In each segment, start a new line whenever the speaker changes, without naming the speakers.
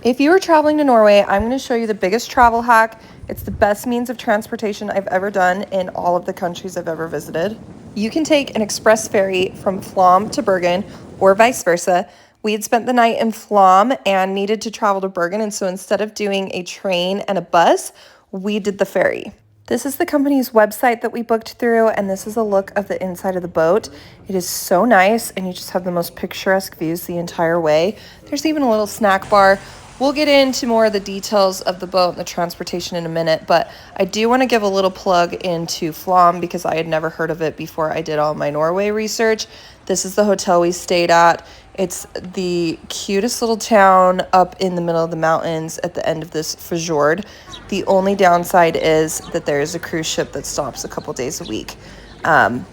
If you are traveling to Norway, I'm going to show you the biggest travel hack. It's the best means of transportation I've ever done in all of the countries I've ever visited. You can take an express ferry from Flåm to Bergen or vice versa. We had spent the night in Flam and needed to travel to Bergen, and so instead of doing a train and a bus, we did the ferry. This is the company's website that we booked through, and this is a look of the inside of the boat. It is so nice, and you just have the most picturesque views the entire way. There's even a little snack bar. We'll get into more of the details of the boat and the transportation in a minute, but I do want to give a little plug into Flam because I had never heard of it before I did all my Norway research. This is the hotel we stayed at. It's the cutest little town up in the middle of the mountains at the end of this fjord. The only downside is that there is a cruise ship that stops a couple days a week. Don't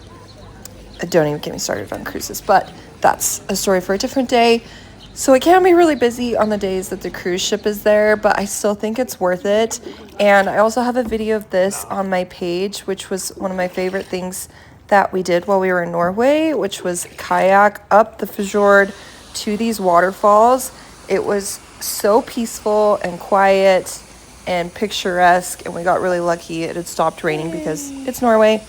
even get me started on cruises, but that's a story for a different day. So it can be really busy on the days that the cruise ship is there, but I still think it's worth it. And I also have a video of this on my page, which was one of my favorite things that we did while we were in Norway, which was kayak up the fjord to these waterfalls. It was so peaceful and quiet and picturesque, and we got really lucky. It had stopped raining because it's Norway.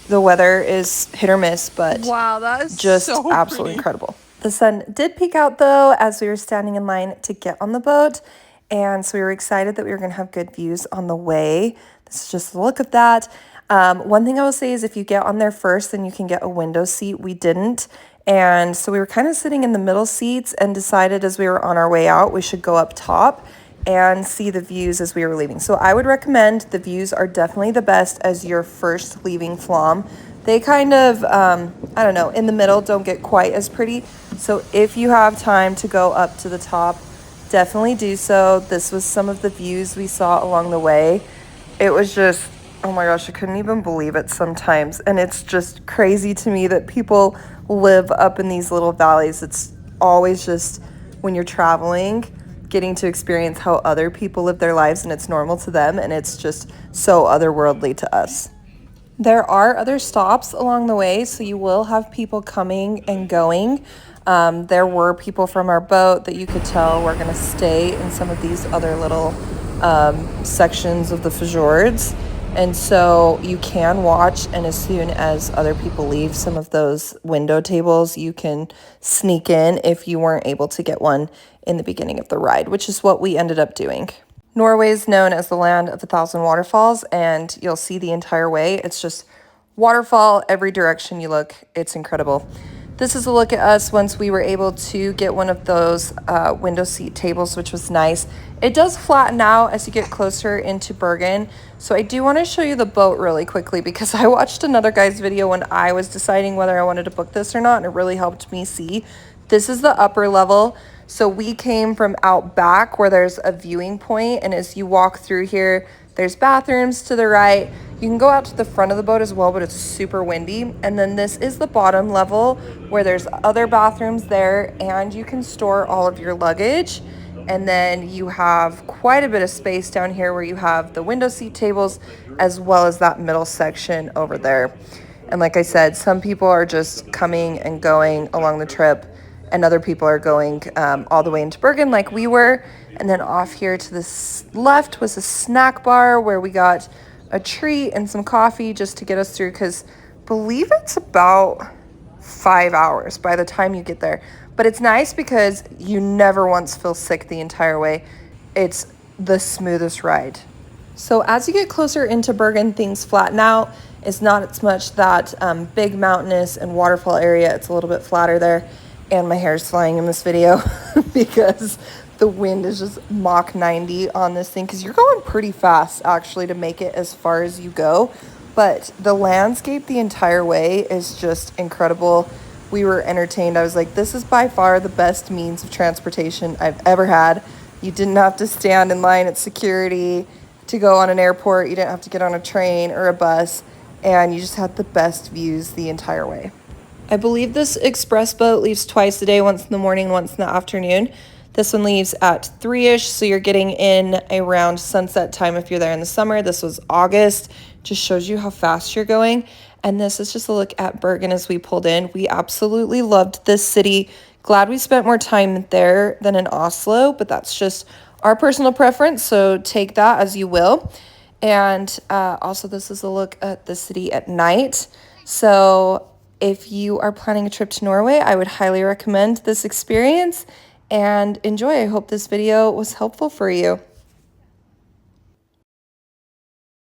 The weather is hit or miss, but
wow, that is
just
so
absolutely
pretty.
incredible. The sun did peek out though as we were standing in line to get on the boat, and so we were excited that we were going to have good views on the way. This is just a look of that. One thing I will say is if you get on there first, then you can get a window seat. We didn't, and so we were kind of sitting in the middle seats and decided as we were on our way out we should go up top and see the views as we were leaving. So I would recommend the views are definitely the best as you're first leaving Flam. They kind of, I don't know, in the middle don't get quite as pretty. So if you have time to go up to the top, definitely do so. This was some of the views we saw along the way. It was just, oh my gosh, I couldn't even believe it sometimes. And it's just crazy to me that people live up in these little valleys. It's always just when you're traveling, getting to experience how other people live their lives and it's normal to them, and it's just so otherworldly to us. There are other stops along the way, so you will have people coming and going. There were people from our boat that you could tell were going to stay in some of these other little sections of the fjords. And so you can watch, and as soon as other people leave some of those window tables, you can sneak in if you weren't able to get one in the beginning of the ride, which is what we ended up doing. Norway is known as the land of 1,000 waterfalls, and you'll see the entire way. It's just waterfall every direction you look. It's incredible. This is a look at us once we were able to get one of those window seat tables, which was nice. It does flatten out as you get closer into Bergen. So I do want to show you the boat really quickly because I watched another guy's video when I was deciding whether I wanted to book this or not, and it really helped me see. This is the upper level. So we came from out back where there's a viewing point, and as you walk through here, there's bathrooms to the right. You can go out to the front of the boat as well, but it's super windy. And then this is the bottom level where there's other bathrooms there, and you can store all of your luggage. And then you have quite a bit of space down here where you have the window seat tables as well as that middle section over there. And like I said, some people are just coming and going along the trip, and other people are going all the way into Bergen like we were. And then off here to the left was a snack bar where we got a treat and some coffee just to get us through, because believe it's about 5 hours by the time you get there. But it's nice because you never once feel sick the entire way. It's the smoothest ride. So as you get closer into Bergen, things flatten out. It's not as much that big mountainous and waterfall area. It's a little bit flatter there. And my hair is flying in this video because the wind is just Mach 90 on this thing, because you're going pretty fast actually to make it as far as you go. But the landscape the entire way is just incredible. We were entertained. I was like, this is by far the best means of transportation I've ever had. You didn't have to stand in line at security to go on an airport. You didn't have to get on a train or a bus, and you just had the best views the entire way. I believe this express boat leaves twice a day, once in the morning, once in the afternoon. This one leaves at 3-ish, so you're getting in around sunset time if you're there in the summer. This was August. Just shows you how fast you're going. And this is just a look at Bergen as we pulled in. We absolutely loved this city. Glad we spent more time there than in Oslo, but that's just our personal preference, so take that as you will. And also, this is a look at the city at night. So if you are planning a trip to Norway, I would highly recommend this experience and enjoy. I hope this video was helpful for you.